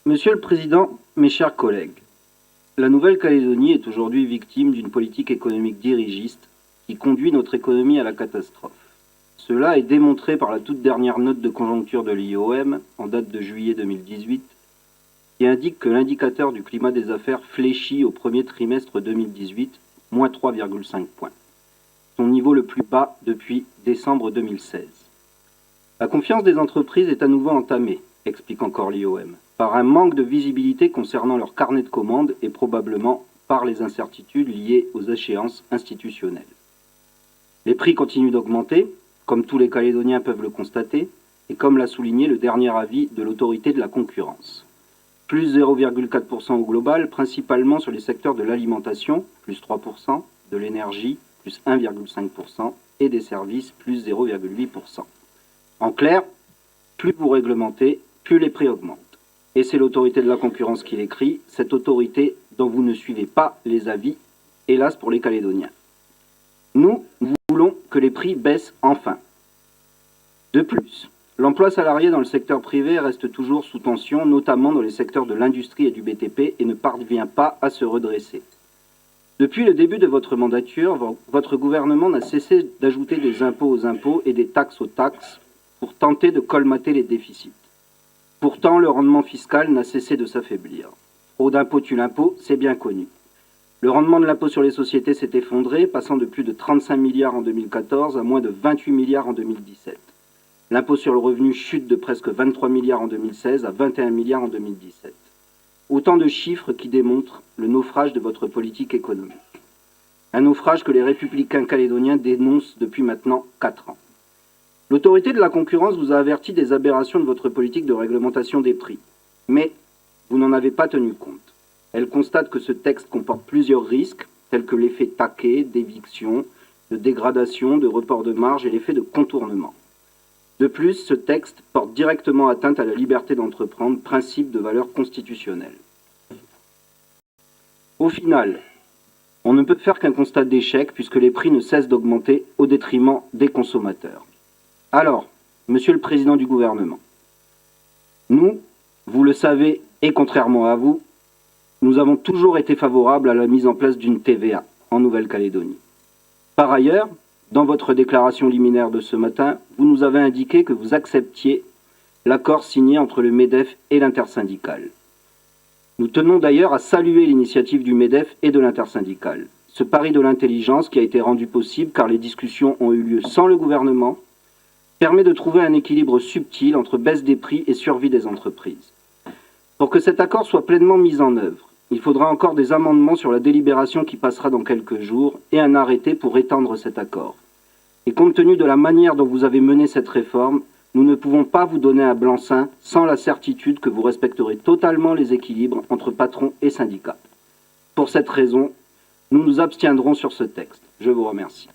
Monsieur le Président, mes chers collègues, la Nouvelle-Calédonie est aujourd'hui victime d'une politique économique dirigiste qui conduit notre économie à la catastrophe. Cela est démontré par la toute dernière note de conjoncture de l'IOM, en date de juillet 2018, qui indique que l'indicateur du climat des affaires fléchit au premier trimestre 2018, moins 3,5 points, son niveau le plus bas depuis décembre 2016. La confiance des entreprises est à nouveau entamée, explique encore l'IOM, par un manque de visibilité concernant leur carnet de commandes et probablement par les incertitudes liées aux échéances institutionnelles. Les prix continuent d'augmenter, comme tous les Calédoniens peuvent le constater, et comme l'a souligné le dernier avis de l'autorité de la concurrence. Plus 0,4% au global, principalement sur les secteurs de l'alimentation, plus 3%, de l'énergie, plus 1,5%, et des services, plus 0,8%. En clair, plus vous réglementez, plus les prix augmentent. Et c'est l'autorité de la concurrence qui l'écrit, cette autorité dont vous ne suivez pas les avis, hélas pour les Calédoniens. Nous voulons que les prix baissent enfin. De plus, l'emploi salarié dans le secteur privé reste toujours sous tension, notamment dans les secteurs de l'industrie et du BTP, et ne parvient pas à se redresser. Depuis le début de votre mandature, votre gouvernement n'a cessé d'ajouter des impôts aux impôts et des taxes aux taxes pour tenter de colmater les déficits. Pourtant, le rendement fiscal n'a cessé de s'affaiblir. Trop d'impôts tue l'impôt, c'est bien connu. Le rendement de l'impôt sur les sociétés s'est effondré, passant de plus de 35 milliards en 2014 à moins de 28 milliards en 2017. L'impôt sur le revenu chute de presque 23 milliards en 2016 à 21 milliards en 2017. Autant de chiffres qui démontrent le naufrage de votre politique économique. Un naufrage que les républicains calédoniens dénoncent depuis maintenant 4 ans. L'autorité de la concurrence vous a averti des aberrations de votre politique de réglementation des prix. Mais vous n'en avez pas tenu compte. Elle constate que ce texte comporte plusieurs risques, tels que l'effet taquet, d'éviction, de dégradation, de report de marge et l'effet de contournement. De plus, ce texte porte directement atteinte à la liberté d'entreprendre, principe de valeur constitutionnelle. Au final, on ne peut faire qu'un constat d'échec puisque les prix ne cessent d'augmenter au détriment des consommateurs. Alors, Monsieur le Président du gouvernement, nous, vous le savez, et contrairement à vous, nous avons toujours été favorables à la mise en place d'une TVA en Nouvelle-Calédonie. Par ailleurs, dans votre déclaration liminaire de ce matin, vous nous avez indiqué que vous acceptiez l'accord signé entre le MEDEF et l'intersyndicale. Nous tenons d'ailleurs à saluer l'initiative du MEDEF et de l'intersyndicale. Ce pari de l'intelligence qui a été rendu possible car les discussions ont eu lieu sans le gouvernement, permet de trouver un équilibre subtil entre baisse des prix et survie des entreprises. Pour que cet accord soit pleinement mis en œuvre, il faudra encore des amendements sur la délibération qui passera dans quelques jours et un arrêté pour étendre cet accord. Et compte tenu de la manière dont vous avez mené cette réforme, nous ne pouvons pas vous donner un blanc-seing sans la certitude que vous respecterez totalement les équilibres entre patrons et syndicats. Pour cette raison, nous nous abstiendrons sur ce texte. Je vous remercie.